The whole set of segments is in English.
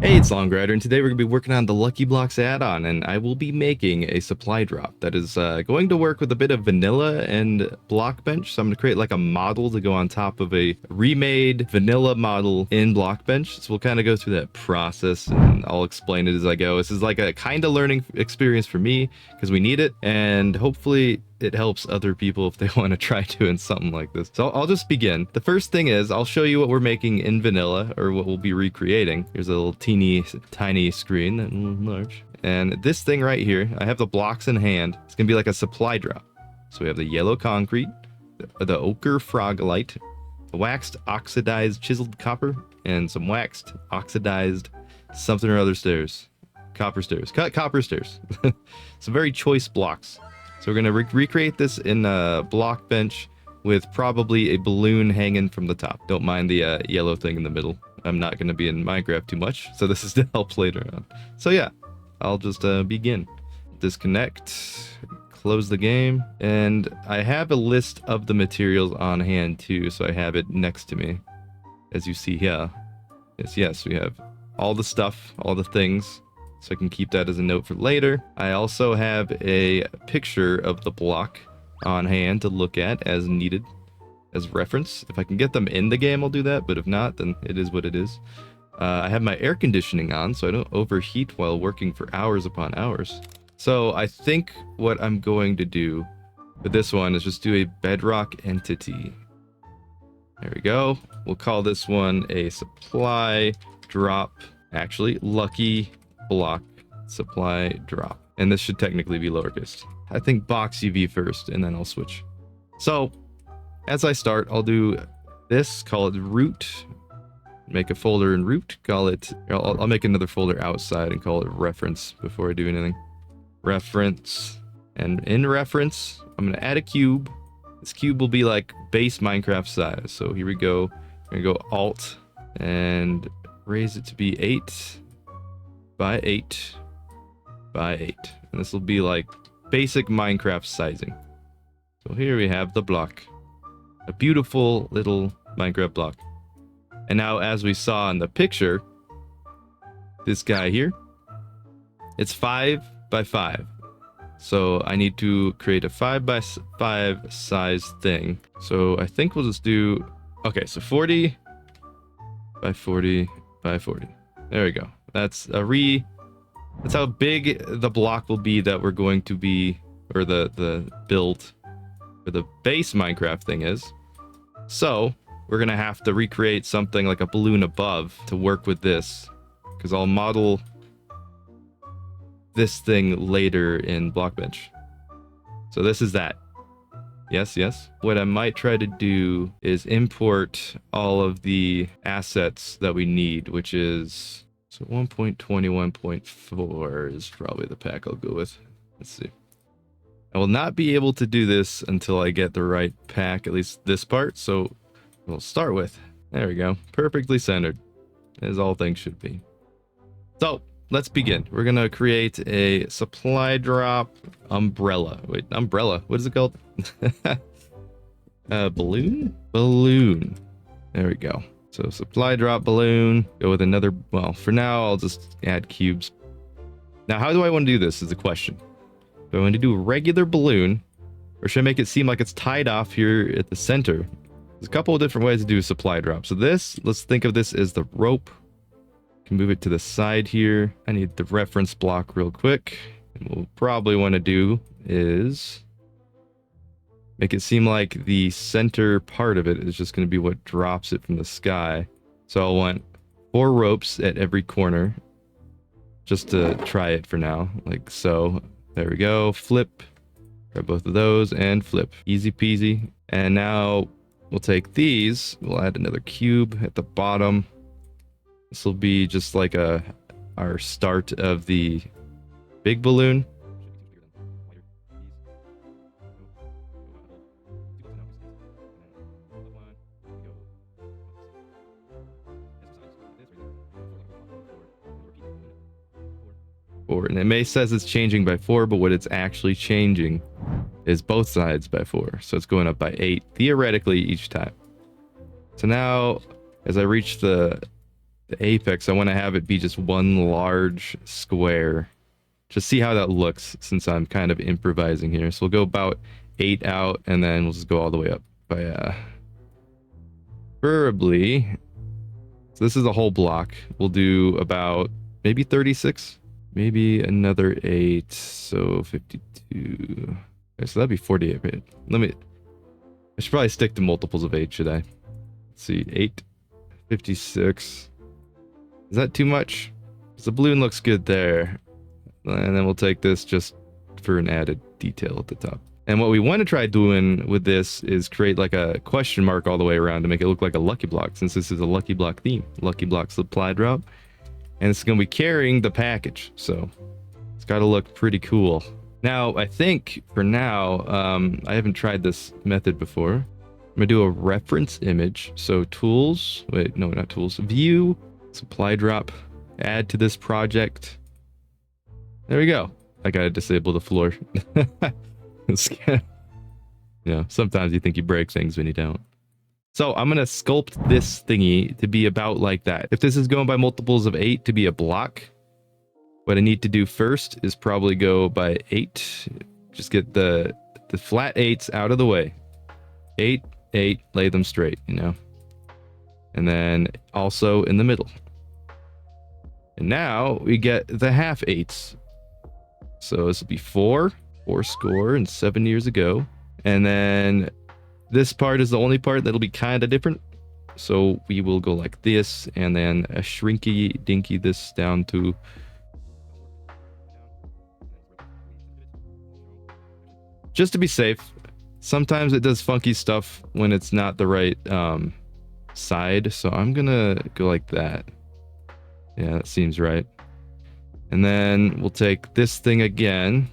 Hey, it's Longridr, and today we're going to be working on the Lucky Blocks add-on, and I will be making a supply drop that is going to work with a bit of vanilla and Blockbench. So I'm going to create like a model to go on top of a remade vanilla model in Blockbench. So we'll kind of go through that process, and I'll explain it as I go. This is like a kind of learning experience for me, because we need it, and hopefully it helps other people if they want to try doing something like this. So I'll just begin. The first thing is I'll show you what we're making in vanilla, or what we'll be recreating. Here's a little teeny tiny screen that will enlarge. And this thing right here, I have the blocks in hand. It's gonna be like a supply drop. So we have the yellow concrete, the ochre frogolite, the waxed oxidized chiseled copper, and some waxed oxidized something or other stairs. Copper stairs. Copper stairs. Some very choice blocks. So we're going to recreate this in a Blockbench with probably a balloon hanging from the top. Don't mind the yellow thing in the middle. I'm not going to be in Minecraft too much, so this is to help later on. So yeah, I'll just begin. Disconnect, close the game, and I have a list of the materials on hand too, so I have it next to me, as you see here. Yes, we have all the stuff, all the things. So I can keep that as a note for later. I also have a picture of the block on hand to look at as needed, as reference. If I can get them in the game, I'll do that, but if not, then it is what it is. I have my air conditioning on, so I don't overheat while working for hours upon hours. So I think what I'm going to do with this one is just do a bedrock entity. There we go. We'll call this one a supply drop. Actually, lucky block supply drop, and this should technically be lowercase. I think box UV first, and then I'll switch. So as I start, I'll do this, call it root, make a folder in root, call it, I'll make another folder outside and call it reference before I do anything. Reference, and in reference I'm gonna add a cube. This cube will be like base Minecraft size, so here we go. I'm gonna go alt and raise it to be 8 by 8 by 8, and this will be like basic Minecraft sizing. So here we have the block, a beautiful little Minecraft block. And now, as we saw in the picture, this guy here, it's 5 by 5, so I need to create a 5 by 5 size thing. So I think we'll just do, okay, so 40 by 40 by 40. There we go. That's how big the block will be that we're going to be, or the build, or the base Minecraft thing is. So we're gonna have to recreate something like a balloon above to work with this, because I'll model this thing later in Blockbench. So this is that. Yes. What I might try to do is import all of the assets that we need, which is, so 1.21.4 is probably the pack I'll go with. Let's see. I will not be able to do this until I get the right pack, at least this part. So we'll start with, there we go, perfectly centered, as all things should be. So let's begin. We're gonna create a supply drop umbrella. Wait, umbrella, what is it called? Balloon? Balloon. There we go. So supply drop balloon, go with another, well, for now, I'll just add cubes. Now, how do I want to do this is the question. Do I want to do a regular balloon, or should I make it seem like it's tied off here at the center? There's a couple of different ways to do a supply drop. So this, let's think of this as the rope. Can move it to the side here. I need the reference block real quick. And what we'll probably want to do is make it seem like the center part of it is just going to be what drops it from the sky. So I'll want 4 ropes at every corner, just to try it for now, like so. There we go. Flip. Grab both of those and flip. Easy peasy. And now we'll take these. We'll add another cube at the bottom. This will be just like our start of the big balloon. And it may says it's changing by 4, but what it's actually changing is both sides by 4. So it's going up by 8 theoretically each time. So now as I reach the the apex, I want to have it be just one large square. Just see how that looks since I'm kind of improvising here. So we'll go about 8 out, and then we'll just go all the way up by preferably. So this is a whole block. We'll do about maybe 36, maybe another 8, so 52. Okay, so that'd be 48. Right? I should probably stick to multiples of 8, should I? Let's see, 8, 56. Is that too much? Because the balloon looks good there. And then we'll take this just for an added detail at the top. And what we want to try doing with this is create like a question mark all the way around to make it look like a lucky block, since this is a lucky block theme. Lucky block supply drop. And it's going to be carrying the package. So it's got to look pretty cool. Now, I think for now, I haven't tried this method before. I'm going to do a reference image. So tools, wait, no, not tools. View, supply drop, add to this project. There we go. I gotta disable the floor. You know, sometimes you think you break things when you don't. So I'm gonna sculpt this thingy to be about like that. If this is going by multiples of 8 to be a block, what I need to do first is probably go by 8. Just get the flat 8s out of the way. 8, 8, lay them straight, you know. And then also in the middle. And now we get the half 8s. So this will be 4 score and 7 years ago. And then this part is the only part that'll be kind of different. So we will go like this, and then a shrinky dinky this down to just to be safe. Sometimes it does funky stuff when it's not the right side. So I'm gonna go like that. Yeah, that seems right. And then we'll take this thing again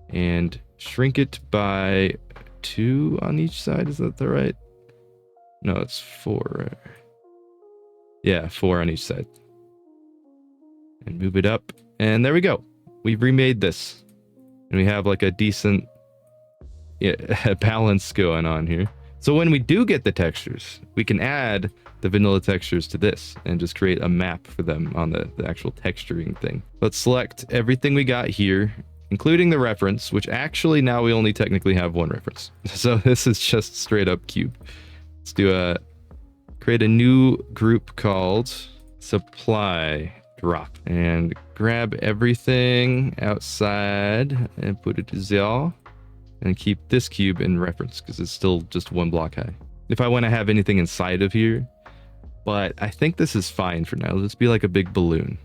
and shrink it by 2 on each side. Is that the right? No, it's 4. Yeah, 4 on each side. And move it up. And there we go. We've remade this. And we have like a decent balance going on here. So when we do get the textures, we can add the vanilla textures to this and just create a map for them on the actual texturing thing. Let's select everything we got here, including the reference, which actually now we only technically have 1 reference. So this is just straight up cube. Let's do create a new group called supply drop and grab everything outside and put it to 0. And keep this cube in reference because it's still just 1 block high. If I want to have anything inside of here, but I think this is fine for now. Let's be like a big balloon.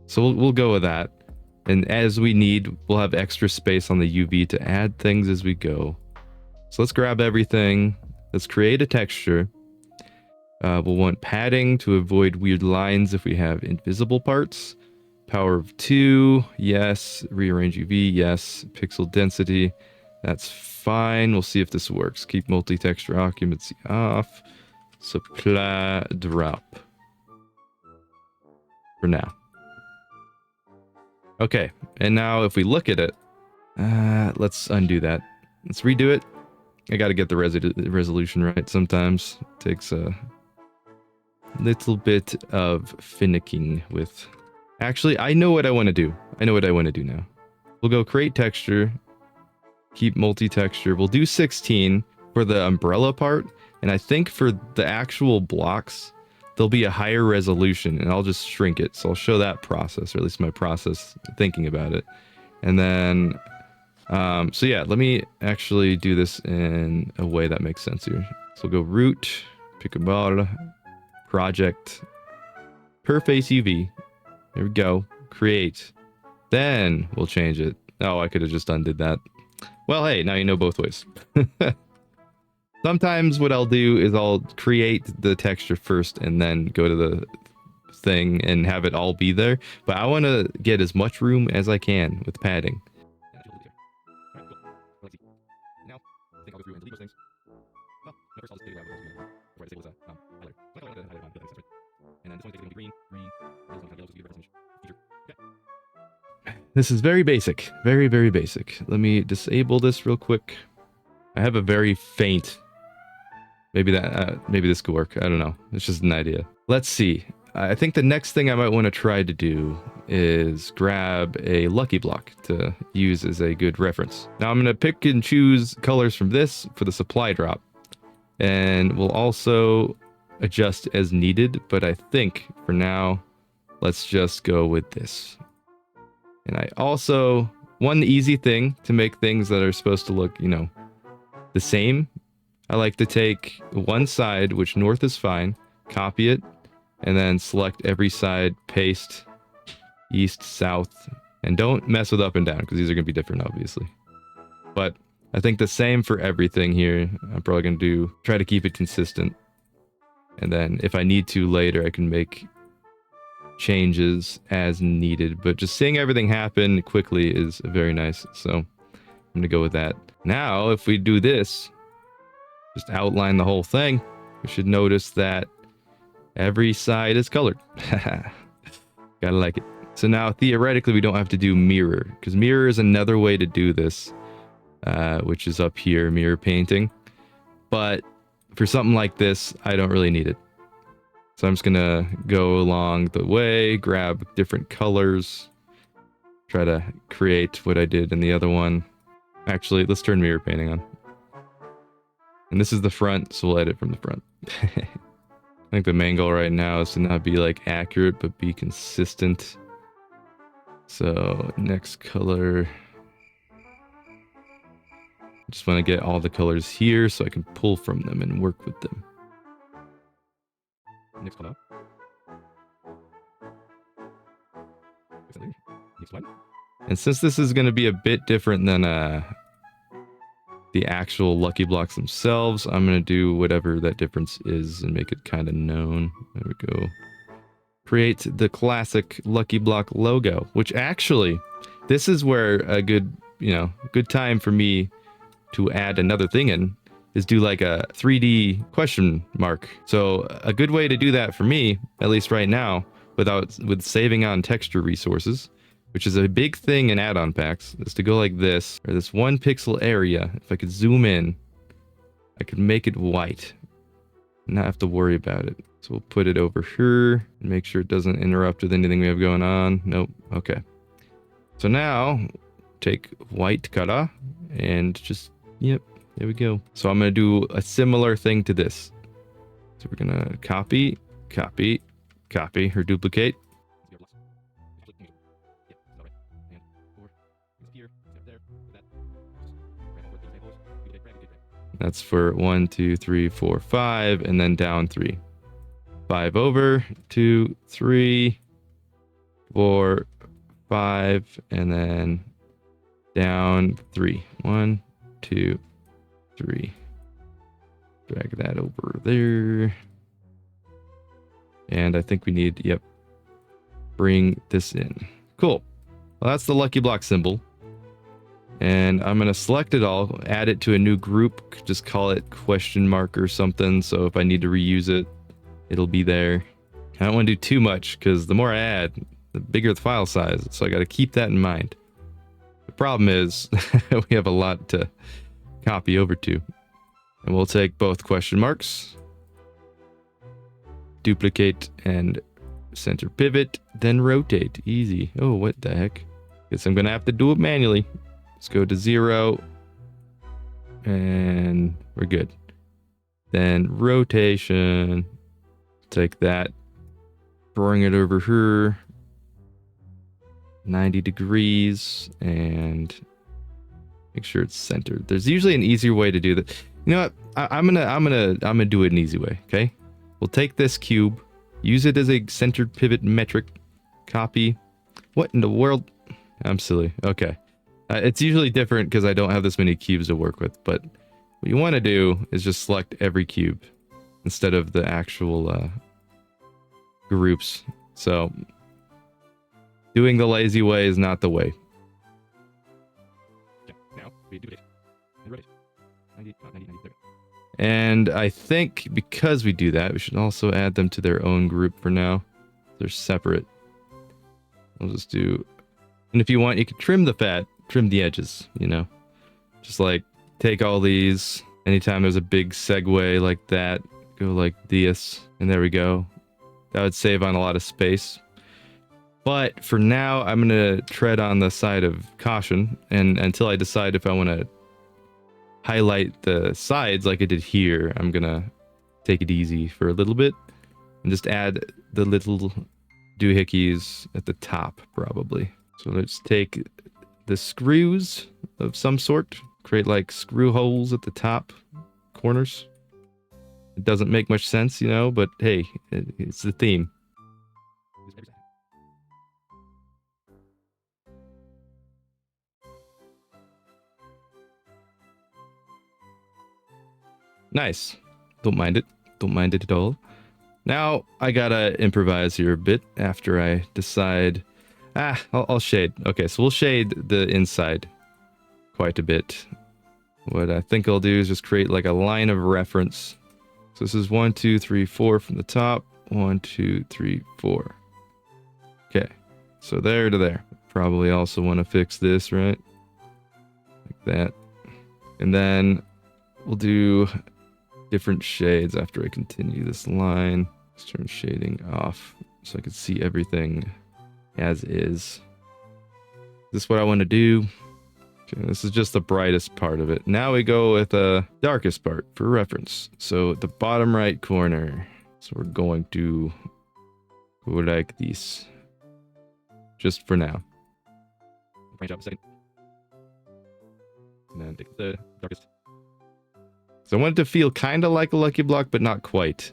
So we'll go with that. And as we need, we'll have extra space on the UV to add things as we go. So let's grab everything. Let's create a texture. We'll want padding to avoid weird lines if we have invisible parts. Power of 2, yes. Rearrange UV, yes. Pixel density. That's fine. We'll see if this works. Keep multi-texture occupancy off. Supply drop. For now. Okay, and now if we look at it, let's undo that. Let's redo it. I gotta get the resolution right sometimes. It takes a little bit of finicking with... Actually, I know what I want to do. I know what I want to do now. We'll go create texture. Keep multi-texture. We'll do 16 for the umbrella part. And I think for the actual blocks, there'll be a higher resolution. And I'll just shrink it. So I'll show that process, or at least my process thinking about it. And then... so yeah, let me actually do this in a way that makes sense here. So we'll go root, pick a bar, project, per face UV. There we go. Create. Then we'll change it. Oh, I could have just undid that. Well, hey, now you know both ways. Sometimes what I'll do is I'll create the texture first and then go to the thing and have it all be there. But I want to get as much room as I can with padding. Now, I think I'll go through and delete those things. Well, no, first I'll just take it out before I disable this highlighter. So I can highlight on, and then this one's going to be green, green, and this one's going to be yellow, so reference image. Okay. This is very basic. Very, very basic. Let me disable this real quick. I have a very faint Maybe maybe this could work. I don't know. It's just an idea. Let's see. I think the next thing I might want to try to do is grab a lucky block to use as a good reference. Now I'm going to pick and choose colors from this for the supply drop. And we'll also adjust as needed, but I think for now, let's just go with this. And I also, one easy thing to make things that are supposed to look, you know, the same, I like to take one side, which north is fine, copy it, and then select every side, paste, east, south, and don't mess with up and down, because these are going to be different, obviously. But I think the same for everything here. I'm probably going to try to keep it consistent. And then if I need to later, I can make changes as needed. But just seeing everything happen quickly is very nice. So I'm going to go with that. Now, if we do this, just outline the whole thing, we should notice that every side is colored. Gotta like it. So now, theoretically, we don't have to do mirror, because mirror is another way to do this. Which is up here, mirror painting. But for something like this, I don't really need it. So I'm just gonna go along the way, grab different colors, try to create what I did in the other one. Actually, let's turn mirror painting on. And this is the front, so we'll edit from the front. I think the main goal right now is to not be like accurate, but be consistent. So next color. I just want to get all the colors here so I can pull from them and work with them. Next color. And since this is going to be a bit different than the actual lucky blocks themselves, I'm going to do whatever that difference is and make it kind of known. There we go. Create the classic lucky block logo, which actually, this is where a good, good time for me to add another thing in is do like a 3D question mark. So a good way to do that for me, at least right now, with saving on texture resources, which is a big thing in add-on packs, is to go like this, or this 1 pixel area. If I could zoom in, I could make it white and not have to worry about it. So we'll put it over here and make sure it doesn't interrupt with anything we have going on. Nope. Okay. So now take white color and just, yep, there we go. So I'm going to do a similar thing to this. So we're going to copy, or duplicate. That's for 1, 2, 3, 4, 5, and then down 3. 5 over, 2, 3, 4, 5, and then down 3. 1, 2, 3. Drag that over there. And I think we need, yep, bring this in. Cool. Well, that's the lucky block symbol. And I'm going to select it all, add it to a new group, just call it question mark or something. So if I need to reuse it, it'll be there. I don't want to do too much because the more I add, the bigger the file size. So I got to keep that in mind. The problem is we have a lot to copy over to. And we'll take both question marks, duplicate and center pivot, then rotate. Easy. Oh, what the heck? Guess I'm going to have to do it manually. Let's go to 0 and we're good. Then rotation, take that, bring it over here, 90 degrees, and make sure it's centered. There's usually an easier way to do that. You know what? I'm gonna do it an easy way. Okay, we'll take this cube, use it as a centered pivot metric, copy. What in the world? I'm silly. Okay. It's usually different because I don't have this many cubes to work with, but what you want to do is just select every cube instead of the actual groups. So doing the lazy way is not the way. Now we do it. And I think because we do that, we should also add them to their own group for now. They're separate. We'll just do, and if you want, you can trim the fat. Trim the edges, just like take all these Anytime there's a big segue like that, go like this, and there we go. That would save on a lot of space. But for now, I'm going to tread on the side of caution, and until I decide if I want to highlight the sides like I did here, I'm going to take it easy for a little bit and just add the little doohickeys at the top, probably. So let's take the screws of some sort, create like screw holes at the top corners. It doesn't make much sense, you know, but hey, it's the theme. Nice. Don't mind it. Don't mind it at all. Now I gotta improvise here a bit after I decide. I'll shade. Okay, so we'll shade the inside quite a bit. What I think I'll do is just create like a line of reference. So this is 1, 2, 3, 4 from the top. 1, 2, 3, 4. Okay, so there to there. Probably also want to fix this, right? Like that. And then we'll do different shades after I continue this line. Let's turn shading off so I can see everything as is. This is what I want to do. Okay, this is just the brightest part of it. Now we go with the darkest part for reference. So the bottom right corner. So we're going to go like this. Just for now. Branch out a second. And then take the darkest. So I want it to feel kind of like a lucky block, but not quite.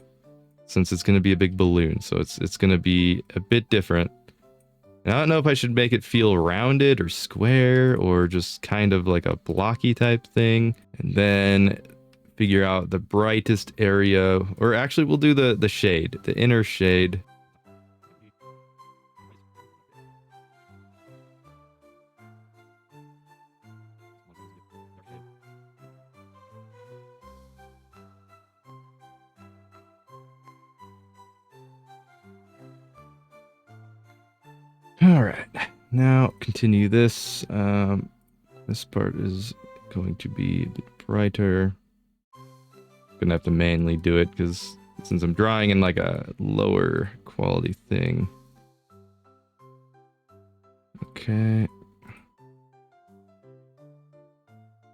Since it's going to be a big balloon. So it's going to be a bit different. And I don't know if I should make it feel rounded or square or just kind of like a blocky type thing. And then figure out the brightest area. Or actually we'll do the shade, the inner shade. All right, now continue this. This part is going to be a bit brighter. Gonna have to manually do it because since I'm drawing in like a lower quality thing. Okay.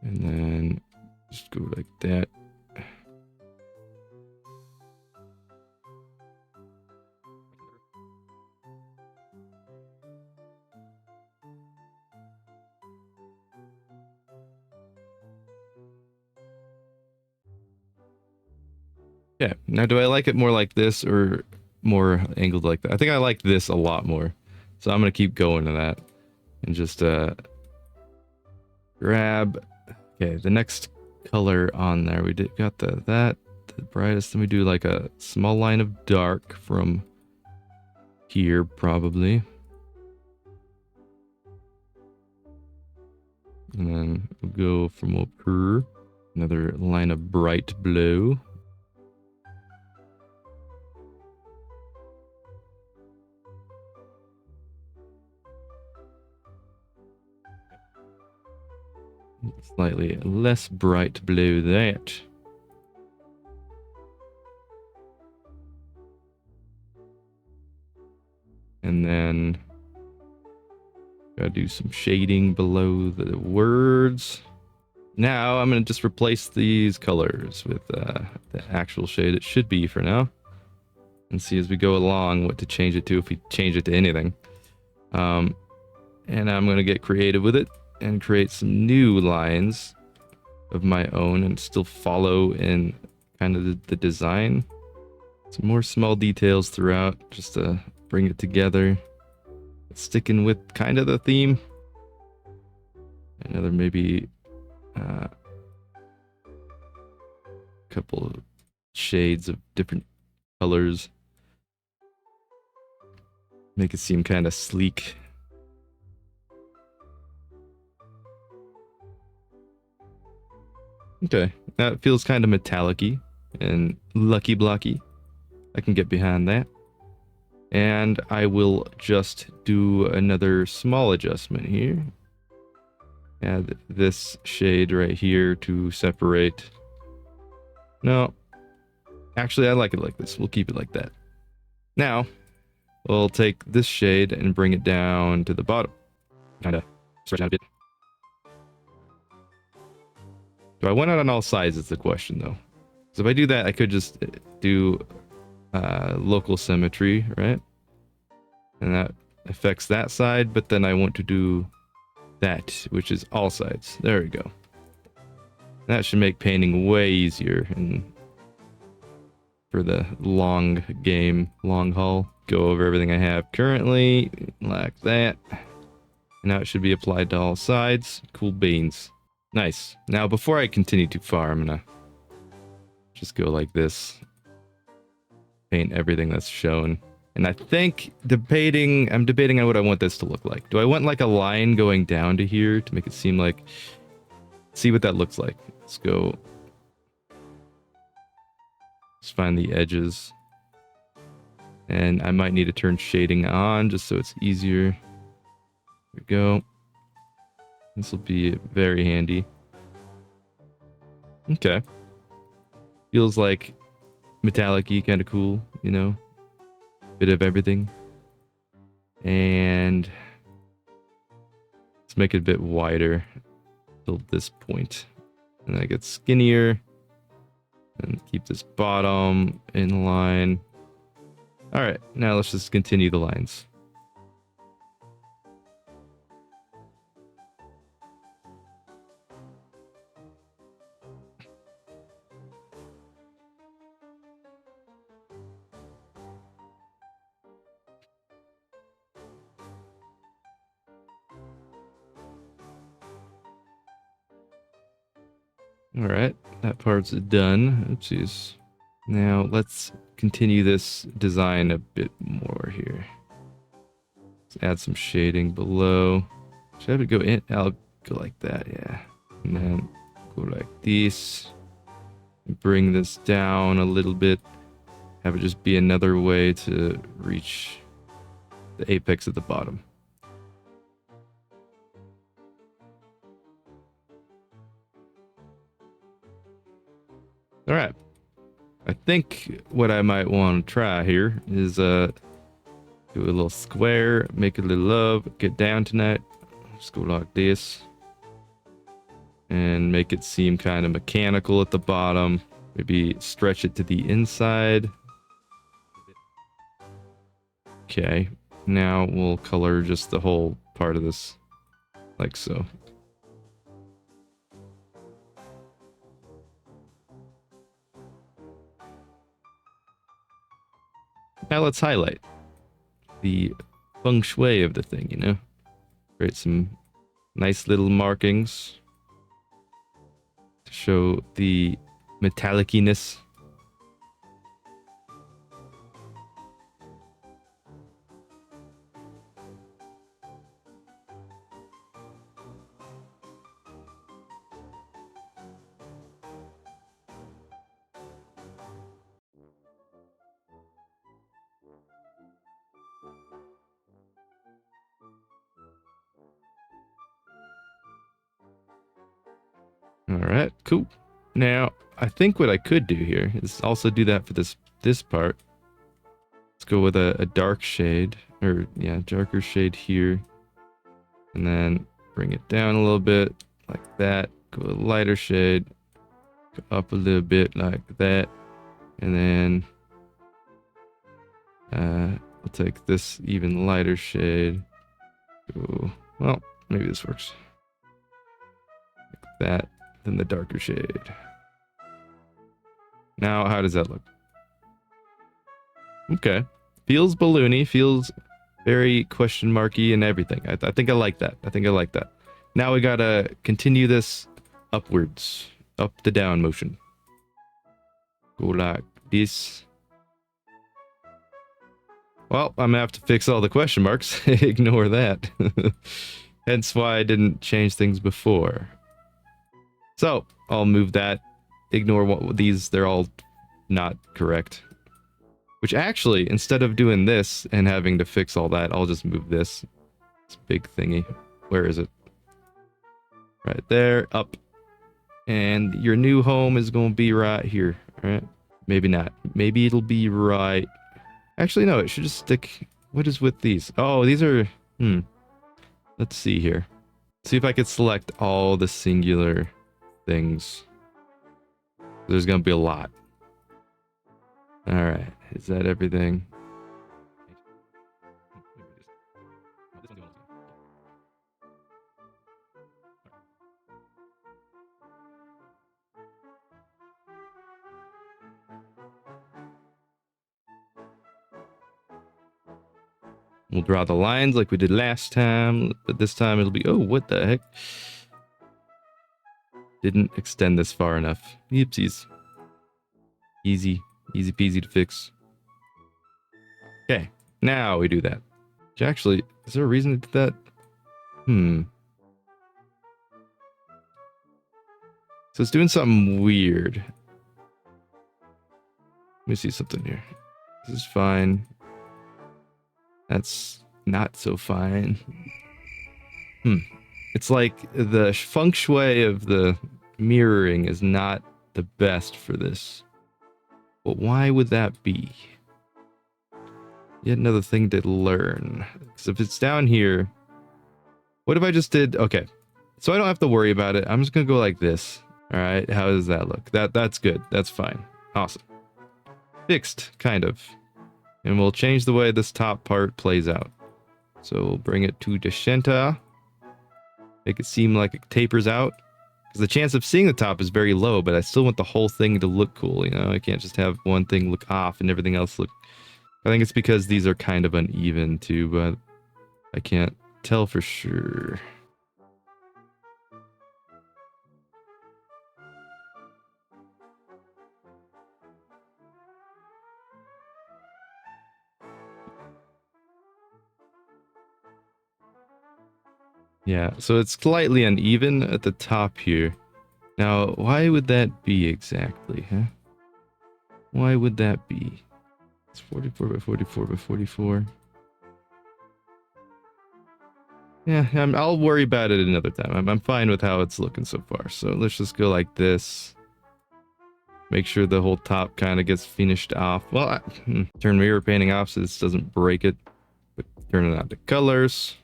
And then just go like that. Yeah. Now, do I like it more like this or more angled like that? I think I like this a lot more. So I'm going to keep going to that and just grab. Okay, the next color on there. We got the brightest. Then we do like a small line of dark from here, probably. And then we'll go from up here. Another line of bright blue. Slightly less bright blue that. And then gotta do some shading below the words. Now I'm gonna just replace these colors with the actual shade it should be for now. And see as we go along what to change it to if we change it to anything. And I'm gonna get creative with it and create some new lines of my own and still follow in kind of the design. Some more small details throughout just to bring it together. Sticking with kind of the theme. Another maybe couple of shades of different colors. Make it seem kind of sleek. Okay, that feels kind of metallic-y and lucky blocky. I can get behind that. And I will just do another small adjustment here. Add this shade right here to separate No. Actually, I like it like this. We'll keep it like that. Now, we'll take this shade and bring it down to the bottom. Kind of stretch out a bit. Do I want it on all sides is the question, though. So if I do that, I could just do local symmetry, right? And that affects that side, but then I want to do that, which is all sides. There we go. That should make painting way easier and for the long game, long haul. Go over everything I have currently, like that. Now it should be applied to all sides. Cool beans. Nice. Now, before I continue too far, I'm gonna just go like this. Paint everything that's shown. And I think I'm debating on what I want this to look like. Do I want like a line going down to here to make it seem like, see what that looks like. Let's go. Let's find the edges. And I might need to turn shading on just so it's easier. There we go. This will be very handy. Okay. Feels like metallic-y, kind of cool, you know? Bit of everything. And let's make it a bit wider till this point. And then I get skinnier. And keep this bottom in line. Alright, now let's just continue the lines. Alright, that part's done. Oopsies. Now let's continue this design a bit more here. Let's add some shading below. Should I have it go in? I'll go like that, yeah. And then go like this. Bring this down a little bit. Have it just be another way to reach the apex at the bottom. All right. I think what I might want to try here is do a little square, make a little love, get down tonight. Just go like this. And make it seem kind of mechanical at the bottom. Maybe stretch it to the inside. Okay. Now we'll color just the whole part of this like so. Now let's highlight the feng shui of the thing, you know? Create some nice little markings to show the metalliciness. All right, cool. Now, I think what I could do here is also do that for this part. Let's go with a dark shade, or yeah, darker shade here. And then bring it down a little bit, like that. Go a lighter shade, go up a little bit like that. And then I'll take this even lighter shade. Go, well, maybe this works. Like that. Then the darker shade. Now, how does that look? Okay. Feels balloony, feels very question marky and everything. I think I like that. I think I like that. Now we gotta continue this upwards. Up the down motion. Go like this. Well, I'm gonna have to fix all the question marks. Ignore that. Hence why I didn't change things before. So, I'll move that. Ignore what these, they're all not correct. Which actually, instead of doing this and having to fix all that, I'll just move this. This big thingy. Where is it? Right there, up. And your new home is going to be right here, right? Maybe not. Maybe it'll be right. Actually, no, it should just stick. What is with these? Oh, these are... Let's see here. See if I could select all the singular things. There's going to be a lot. All right. Is that everything? We'll draw the lines like we did last time, but this time it'll be... Oh, what the heck? Didn't extend this far enough. Oopsies. Easy. Easy peasy to fix. Okay. Now we do that. Which actually, is there a reason to do that? So it's doing something weird. Let me see something here. This is fine. That's not so fine. It's like the feng shui of the mirroring is not the best for this. But why would that be? Yet another thing to learn. Because if it's down here... What if I just did... Okay. So I don't have to worry about it. I'm just going to go like this. Alright, how does that look? That's good. That's fine. Awesome. Fixed, kind of. And we'll change the way this top part plays out. So we'll bring it to Descenta. Make it seem like it tapers out. Because the chance of seeing the top is very low, but I still want the whole thing to look cool, you know? I can't just have one thing look off and everything else look... I think it's because these are kind of uneven too, but I can't tell for sure. Yeah, so it's slightly uneven at the top here. Now, why would that be exactly, huh? Why would that be? It's 44 by 44 by 44. Yeah, I'll worry about it another time. I'm fine with how it's looking so far. So let's just go like this. Make sure the whole top kind of gets finished off. Well, turn mirror painting off so this doesn't break it. But turn it on to colors.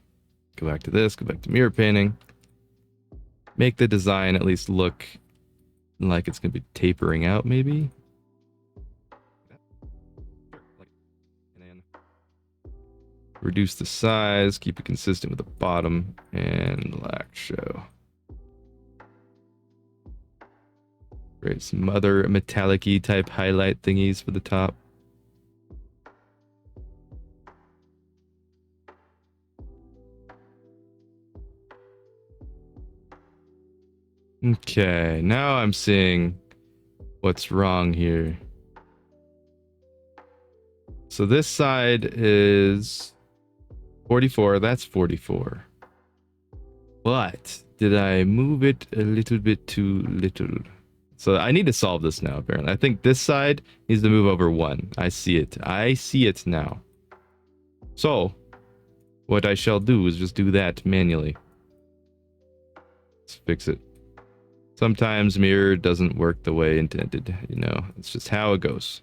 Go back to this, go back to mirror painting. Make the design at least look like it's going to be tapering out, maybe. And reduce the size, keep it consistent with the bottom, and black show. Create some other metallic-y type highlight thingies for the top. Okay, now I'm seeing what's wrong here. So this side is 44, that's 44. But did I move it a little bit too little? So I need to solve this now, apparently. I think this side needs to move over 1. I see it. I see it now. So, what I shall do is just do that manually. Let's fix it. Sometimes mirror doesn't work the way intended, you know. It's just how it goes.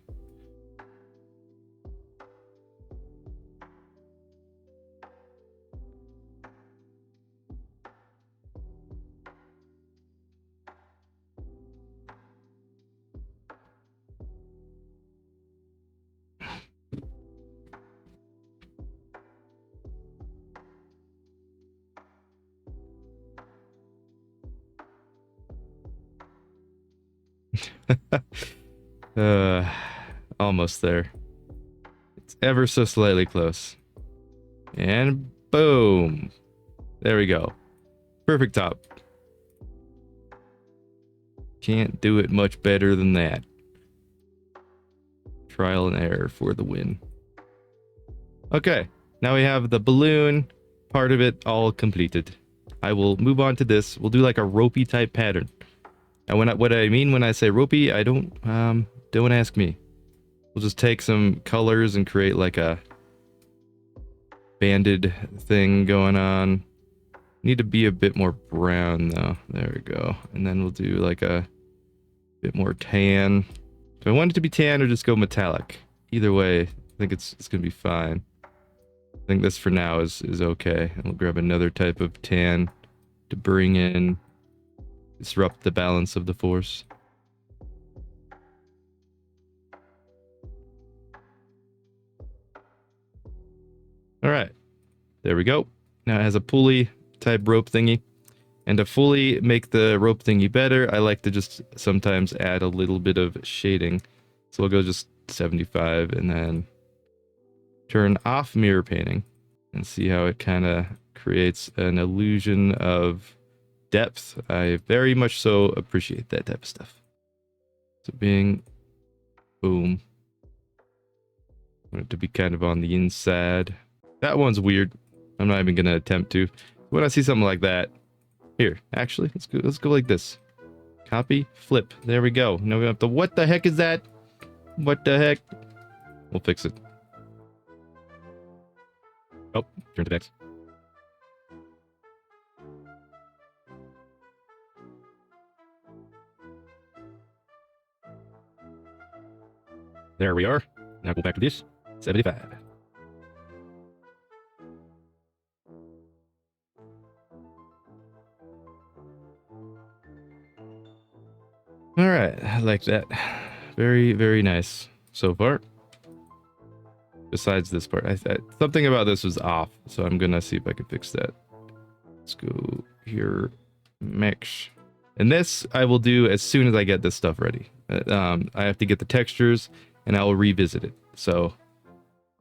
Almost there. It's ever so slightly close. And boom. There we go. Perfect top. Can't do it much better than that. Trial and error for the win. Okay, now we have the balloon part of it all completed. I will move on to this. We'll do like a ropey type pattern. And what I mean when I say ropey, I don't ask me. We'll just take some colors and create like a banded thing going on. Need to be a bit more brown though. There we go. And then we'll do like a bit more tan. Do I want it to be tan or just go metallic? Either way, I think it's gonna be fine. I think this for now is okay. And we'll grab another type of tan to bring in, disrupt the balance of the force. All right, there we go. Now it has a pulley type rope thingy. And to fully make the rope thingy better, I like to just sometimes add a little bit of shading. So we'll go just 75 and then turn off mirror painting and see how it kind of creates an illusion of depth. I very much so appreciate that type of stuff. So being, boom. I want it to be kind of on the inside. That one's weird. I'm not even going to attempt to. When I see something like that, here, actually, let's go like this. Copy, flip. There we go. Now we have to, what the heck is that? What the heck? We'll fix it. Oh, turn to X. There we are. Now go back to this. 75. All right, I like that. Very, very nice so far. Besides this part, something about this was off, so I'm gonna see if I can fix that. Let's go here, mix. And this I will do as soon as I get this stuff ready. I have to get the textures, and I will revisit it. So,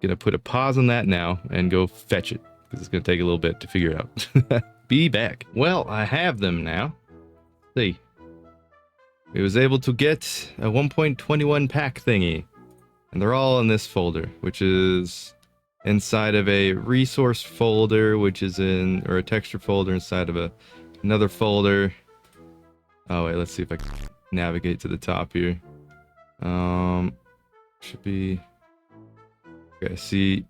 gonna put a pause on that now and go fetch it because it's gonna take a little bit to figure it out. Be back. Well, I have them now. Let's see. We was able to get a 1.21 pack thingy. And they're all in this folder, which is inside of a resource folder, which is in, or a texture folder inside of another folder. Oh wait, let's see if I can navigate to the top here. Should be, okay, see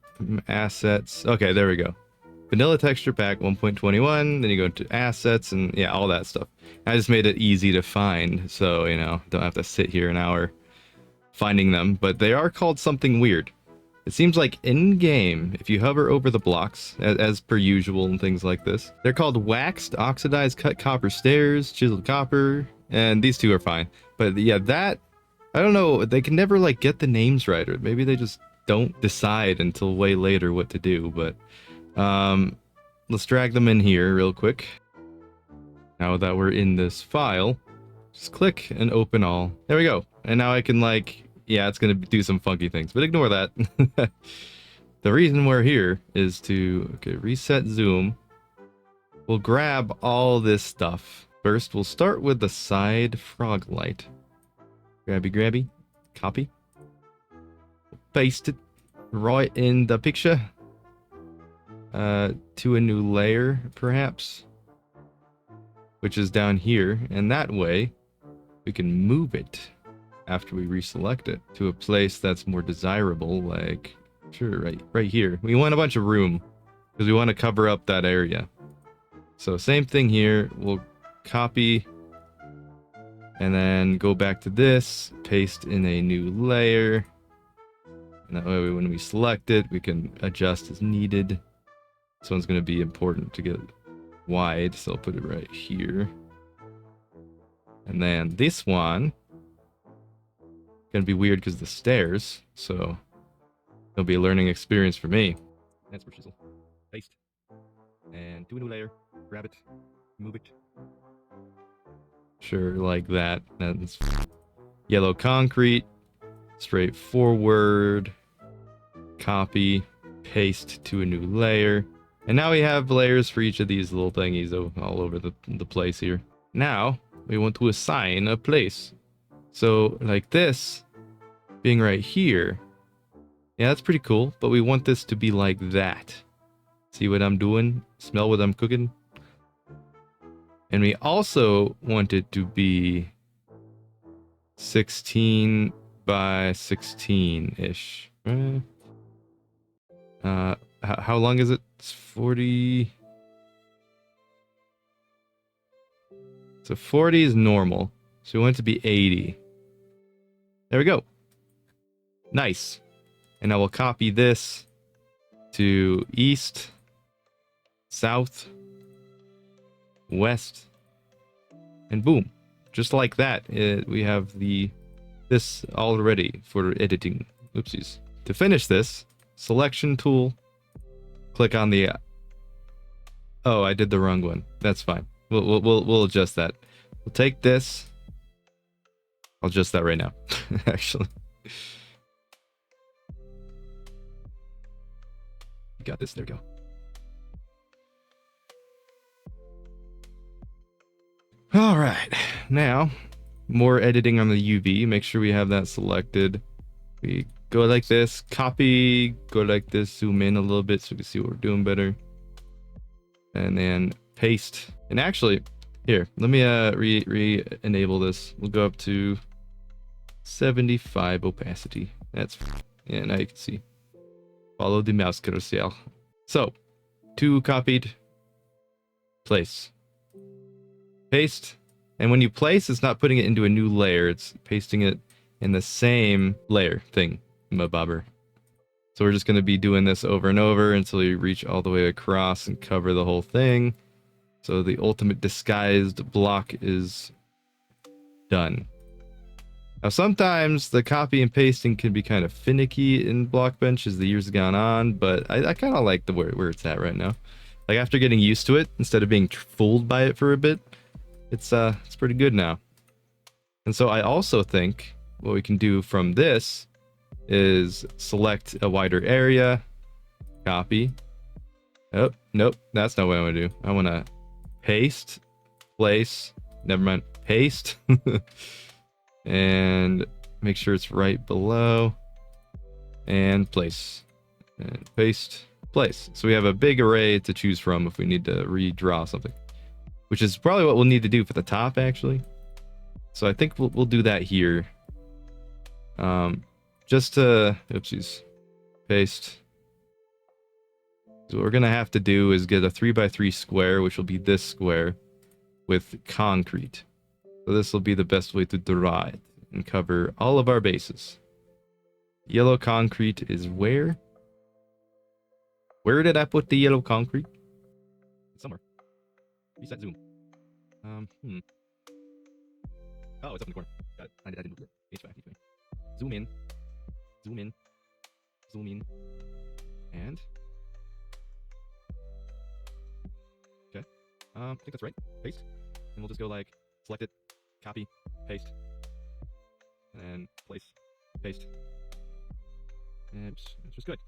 assets. Okay, there we go. Vanilla texture pack 1.21, then you go to assets and yeah, all that stuff. I just made it easy to find, so, you know, don't have to sit here an hour finding them, but they are called something weird. It seems like in-game, if you hover over the blocks, as per usual and things like this, they're called waxed, oxidized, cut copper stairs, chiseled copper, and these two are fine. But yeah, that, I don't know, they can never like get the names right, or maybe they just don't decide until way later what to do, but let's drag them in here real quick. Now that we're in this file, just click and open all. There we go. And now I can like, yeah, it's going to do some funky things, but ignore that. The reason we're here is to, okay, reset zoom. We'll grab all this stuff. First, we'll start with the side frog light. Grabby, grabby, copy. Paste it right in the picture. To a new layer, perhaps. Which is down here, and that way we can move it after we reselect it to a place that's more desirable, like, sure, right here. We want a bunch of room because we want to cover up that area. So same thing here, we'll copy and then go back to this, paste in a new layer. And that way when we select it, we can adjust as needed. This one's going to be important to get wide, so I'll put it right here. And then this one gonna be weird because the stairs, so it'll be a learning experience for me. That's for chisel. Paste. And do a new layer. Grab it. Move it. Sure, like that. That's yellow concrete. Straightforward. Copy. Paste to a new layer. And now we have layers for each of these little thingies all over the place here. Now, we want to assign a place. So, like this, being right here. Yeah, that's pretty cool, but we want this to be like that. See what I'm doing? Smell what I'm cooking? And we also want it to be 16 by 16-ish. How long is it? It's 40... So 40 is normal. So we want it to be 80. There we go. Nice. And I will copy this to east, south, west, and boom. Just like that, we have this all ready for editing. Oopsies. To finish this, selection tool, click on the... Oh, I did the wrong one. That's fine. We'll adjust that. We'll take this. I'll adjust that right now, actually. You got this. There we go. All right. Now, more editing on the UV. Make sure we have that selected. We go like this, copy, go like this, zoom in a little bit so we can see what we're doing better. And then paste. And actually, here, let me re-enable this. We'll go up to 75 opacity. That's, yeah, now you can see. Follow the mouse carousel. So, 2 copied, place, paste. And when you place, it's not putting it into a new layer. It's pasting it in the same layer thing, bobber. So we're just going to be doing this over and over until you reach all the way across and cover the whole thing. So the ultimate disguised block is done. Now sometimes the copy and pasting can be kind of finicky in Blockbench as the years have gone on, but I kind of like the where it's at right now. Like after getting used to it, instead of being fooled by it for a bit, it's pretty good now. And so I also think what we can do from this is select a wider area, copy. Oh, nope, that's not what I want to do. I want to paste, place, never mind, paste, and make sure it's right below, and place, and paste, place. So we have a big array to choose from if we need to redraw something, which is probably what we'll need to do for the top, actually. So I think we'll do that here. Just to, oopsies, paste. So what we're gonna have to do is get a 3x3 square, which will be this square, with concrete. So this will be the best way to draw it and cover all of our bases. Yellow concrete is where? Where did I put the yellow concrete? Somewhere. Reset zoom. Oh, it's up in the corner. Got it. I didn't move it. HVAC. Zoom in. Zoom in. Zoom in. And okay. I think that's right. Paste. And we'll just go like select it, copy, paste, and place, paste. And it's just good.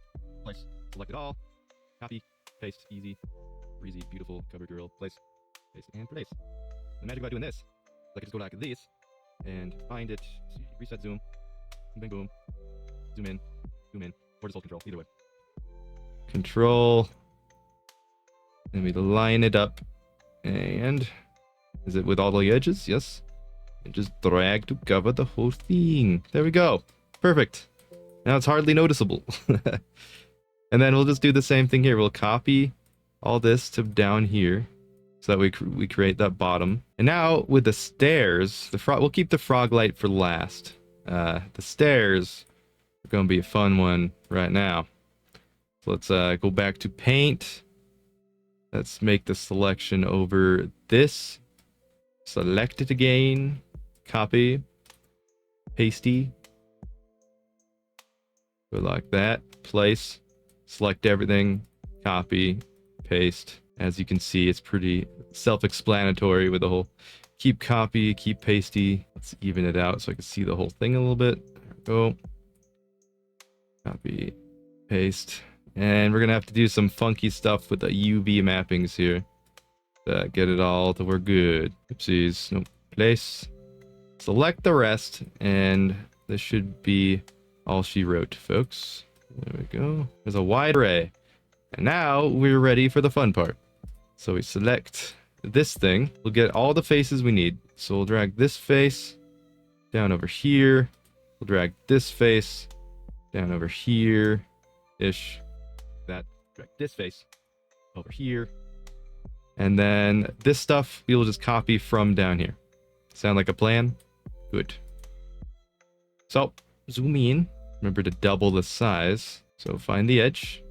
Place. Select it all. Copy, paste, easy, breezy, beautiful, cover drill, place, paste, and place. The magic about doing this, I can just go like this and find it. See, reset zoom, bing boom, zoom in, or just hold control, either way. Control, and we line it up, and is it with all the edges? Yes. And just drag to cover the whole thing. There we go. Perfect. Now it's hardly noticeable. And then we'll just do the same thing here. We'll copy all this to down here so that we create that bottom. And now with the stairs, we'll keep the frog light for last. The stairs are going to be a fun one right now. So let's go back to paint. Let's make the selection over this. Select it again. Copy. Pasty. Go like that. Place. Select everything. Copy. Paste. As you can see, it's pretty self-explanatory with the whole keep copy, keep pasty. Let's even it out so I can see the whole thing a little bit. There we go. Copy. Paste. And we're going to have to do some funky stuff with the UV mappings here. Get it all till we're good. Oopsies. No. Place. Select the rest. And this should be all she wrote, folks. There we go. There's a wide array. And now we're ready for the fun part. So we select this thing. We'll get all the faces we need. So we'll drag this face down over here. We'll drag this face down over here-ish. That. Drag this face over here. And then this stuff we'll just copy from down here. Sound like a plan? Good. So zoom in. Remember to double the size. So find the edge.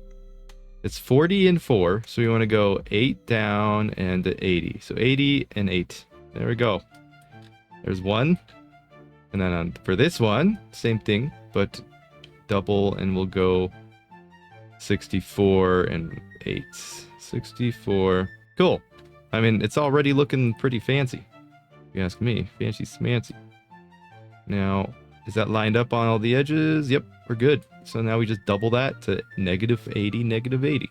It's 40 and 4, so we want to go 8 down and 80. So 80 and 8. There we go. There's one. And then for this one, same thing, but double, and we'll go 64 and 8. 64. Cool. I mean, it's already looking pretty fancy. If you ask me. Fancy smancy. Now, is that lined up on all the edges? Yep, we're good. So now we just double that to -80, -80.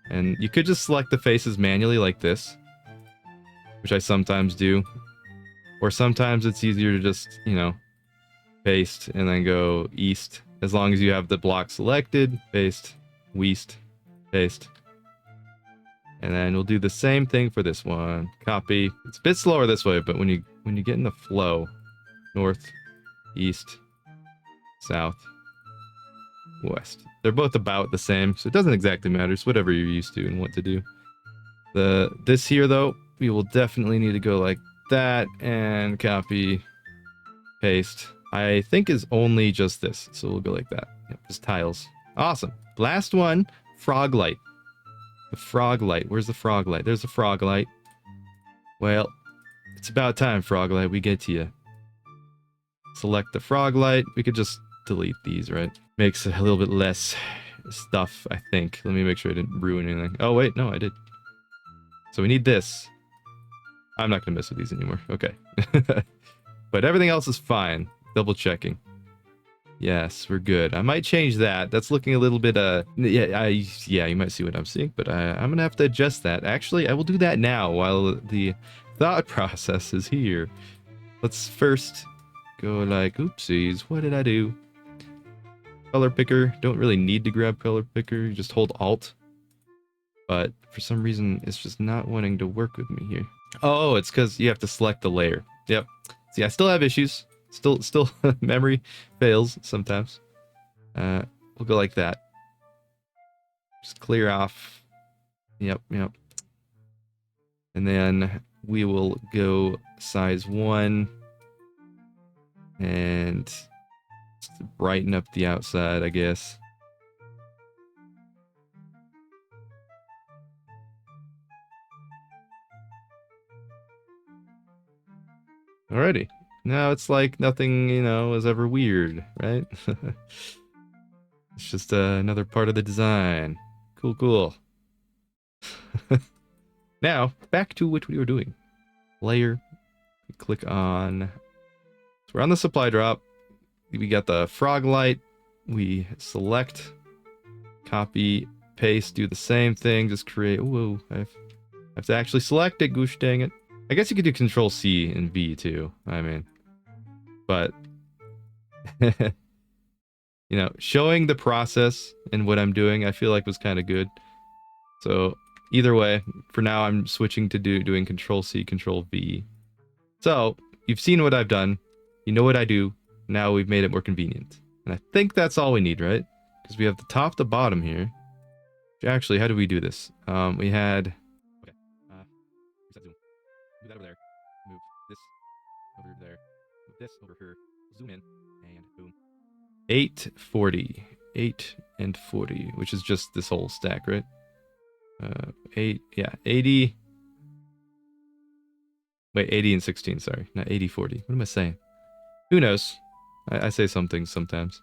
And you could just select the faces manually like this, which I sometimes do. Or sometimes it's easier to just, you know, paste and then go east. As long as you have the block selected, paste, west, paste. And then we'll do the same thing for this one. Copy. It's a bit slower this way, but when you get in the flow, north, east, south, west. They're both about the same, so it doesn't exactly matter. It's whatever you're used to and what to do. This here though, we will definitely need to go like that and copy, paste. I think is only just this, so we'll go like that. Yep, just tiles. Awesome. Last one, frog light. The frog light. Where's the frog light? There's the frog light. Well, it's about time, frog light. We get to you. Select the frog light. We could just delete these, right? Makes a little bit less stuff, I think. Let me make sure I didn't ruin anything. Oh, wait. No, I did. So we need this. I'm not going to mess with these anymore. Okay. But everything else is fine. Double checking. Yes, we're good. I might change that. That's looking a little bit, yeah, you might see what I'm seeing, but I'm gonna have to adjust that. Actually, I will do that now while the thought process is here. Let's first go like, oopsies, what did I do? Color picker. Don't really need to grab color picker. You just hold Alt. But for some reason, it's just not wanting to work with me here. Oh, it's because you have to select the layer. Yep. See, I still have issues. Still memory fails sometimes. We'll go like that. Just clear off. Yep. And then we will go size 1 and brighten up the outside, I guess. Alrighty. Now it's like nothing, you know, is ever weird, right? It's just another part of the design. Cool. Now, back to what we were doing. Layer. We click on... So we're on the supply drop. We got the frog light. We select, copy, paste, do the same thing. Just create... Whoa, I have to actually select it. Gosh dang it. I guess you could do Control C and V too. I mean... But, you know, showing the process and what I'm doing, I feel like was kind of good. So either way, for now, I'm switching to doing Control C, Control V. So you've seen what I've done. You know what I do. Now we've made it more convenient. And I think that's all we need, right? Because we have the top to bottom here. Actually, how do we do this? We had... Okay. Reset zoom. Move that over there. Move this over there. This over here, zoom in, and boom. 840, 8 and 40, which is just this whole stack, right? 80. Wait, 80 and 16, sorry, not 80, 40. What am I saying? Who knows? I say some things sometimes.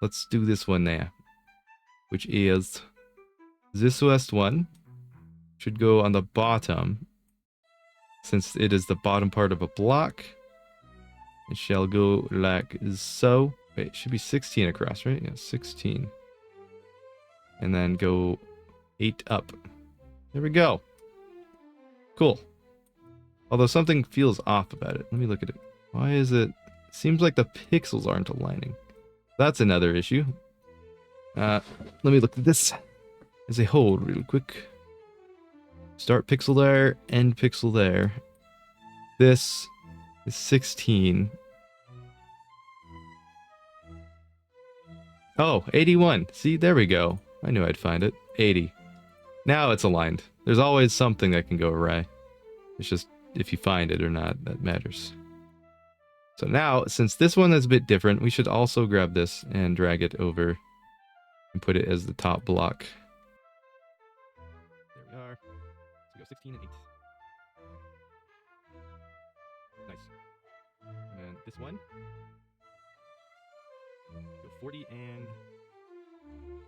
Let's do this one now, which is this last one should go on the bottom, since it is the bottom part of a block. It shall go like so. Wait, it should be 16 across, right? Yeah, 16. And then go 8 up. There we go. Cool. Although something feels off about it. Let me look at it. Why is it... Seems like the pixels aren't aligning. That's another issue. Let me look at this as a whole real quick. Start pixel there, end pixel there. This is 16. Oh, 81. See, there we go. I knew I'd find it. 80. Now it's aligned. There's always something that can go awry. It's just if you find it or not that matters. So now, since this one is a bit different, we should also grab this and drag it over and put it as the top block. There we are. So we go 16 and 8. Nice. And then this one. Go 40 and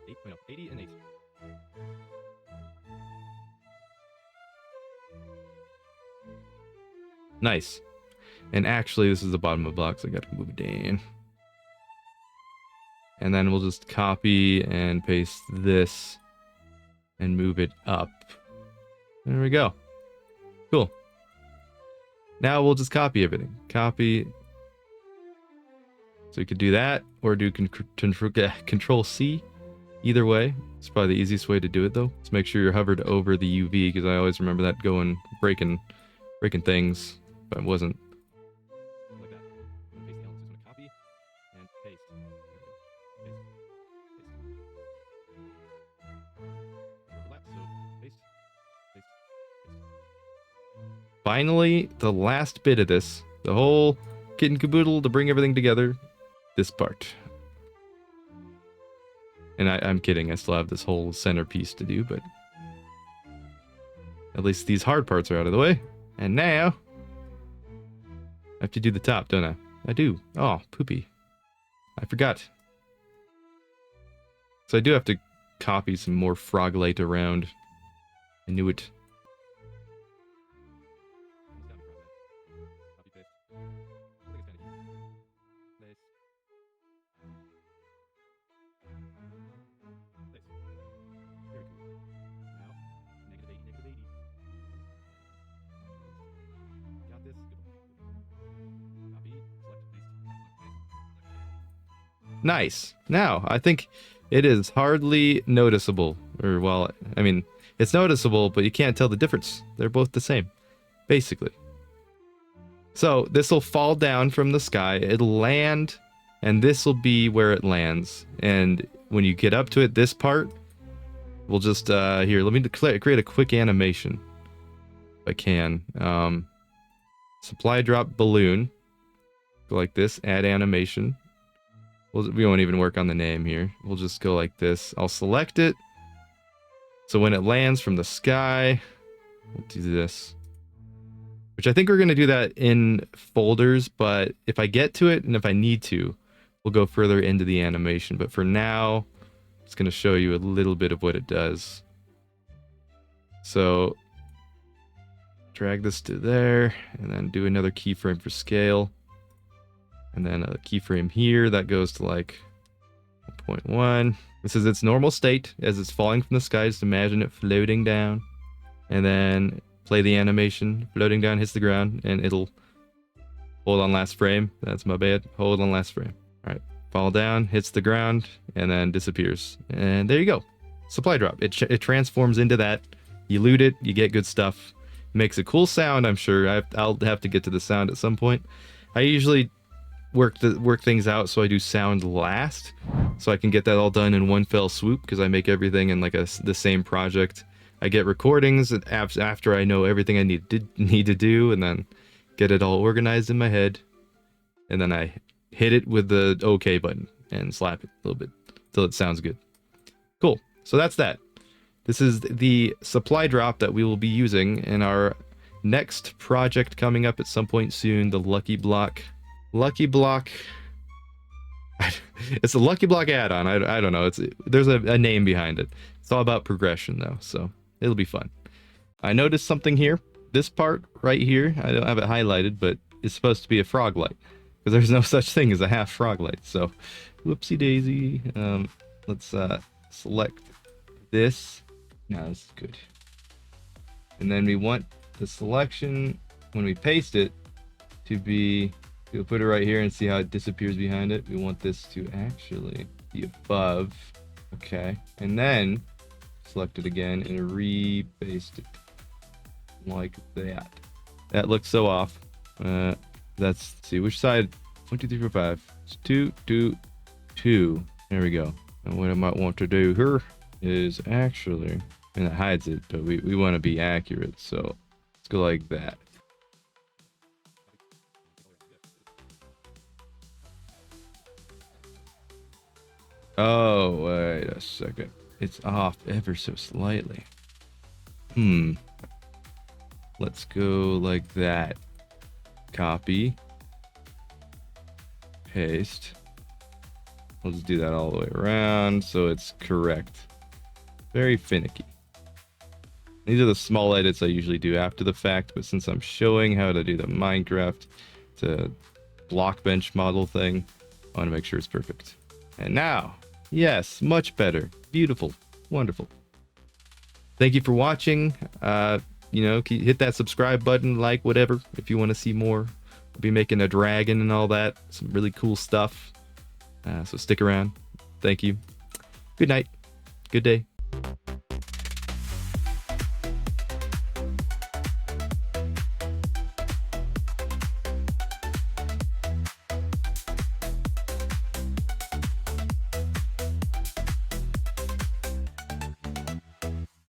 8. Oh, no, 80 and 8. Nice. And actually, this is the bottom of the block, so I gotta move it down. And then we'll just copy and paste this and move it up. There we go. Cool. Now we'll just copy everything. Copy. So you could do that, or do Control C. Either way, it's probably the easiest way to do it though. Just make sure you're hovered over the UV, because I always remember that going breaking things, but it wasn't. Like that. I'm gonna paste the elements. Just gonna copy and paste. There we go. Paste. Overlap. So paste. Paste. Paste. Finally, the last bit of this, the whole kit and caboodle to bring everything together. This part. And I'm kidding, I still have this whole centerpiece to do, but at least these hard parts are out of the way. And now I have to do the top, don't I? I do. Oh, poopy. I forgot. So I do have to copy some more frog light around. I knew it. Nice. Now, I think it is hardly noticeable. Or, well, I mean, it's noticeable, but you can't tell the difference. They're both the same, basically. So, this will fall down from the sky. It'll land, and this will be where it lands. And when you get up to it, this part, we'll just, here, let me create a quick animation. If I can. Supply drop balloon. Go like this, add animation. We won't even work on the name here. We'll just go like this. I'll select it. So when it lands from the sky, we'll do this. Which I think we're going to do that in folders, but if I get to it and if I need to, we'll go further into the animation. But for now, it's going to show you a little bit of what it does. So drag this to there and then do another keyframe for scale. And then a keyframe here that goes to like 0.1. This is its normal state as it's falling from the sky. Just imagine it floating down. And then play the animation. Floating down, hits the ground, and it'll hold on last frame. That's my bad. Hold on last frame. Alright. Fall down, hits the ground, and then disappears. And there you go. Supply drop. It transforms into that. You loot it, you get good stuff. Makes a cool sound, I'm sure. I'll have to get to the sound at some point. I usually work things out so I do sound last, so I can get that all done in one fell swoop, because I make everything in like the same project. I get recordings after I know everything I need to do, and then get it all organized in my head, and then I hit it with the OK button and slap it a little bit till it sounds good. Cool. So that's that. This is the supply drop that we will be using in our next project coming up at some point soon, the Lucky Block. Lucky Block. It's a Lucky Block add-on. I don't know. There's a name behind it. It's all about progression though, so it'll be fun. I noticed something here. This part right here, I don't have it highlighted, but it's supposed to be a frog light, because there's no such thing as a half frog light. So, whoopsie daisy. Let's select this. Now this is good. And then we want the selection when we paste it to be. We'll put it right here and see how it disappears behind it. We want this to actually be above. Okay. And then select it again and re-paste it like that. That looks so off. Let's see which side. 1, 2, 3, 4, 5. It's 2, 2, 2. There we go. And what I might want to do here is actually, and it hides it, but we want to be accurate. So let's go like that. Oh, wait a second. It's off ever so slightly. Let's go like that. Copy. Paste. We'll just do that all the way around so it's correct. Very finicky. These are the small edits I usually do after the fact, but since I'm showing how to do the Minecraft to Blockbench model thing, I want to make sure it's perfect. And now, yes, much better. Beautiful. Wonderful. Thank you for watching. Hit that subscribe button, like, whatever, if you want to see more. We'll be making a dragon and all that. Some really cool stuff. So stick around. Thank you. Good night. Good day.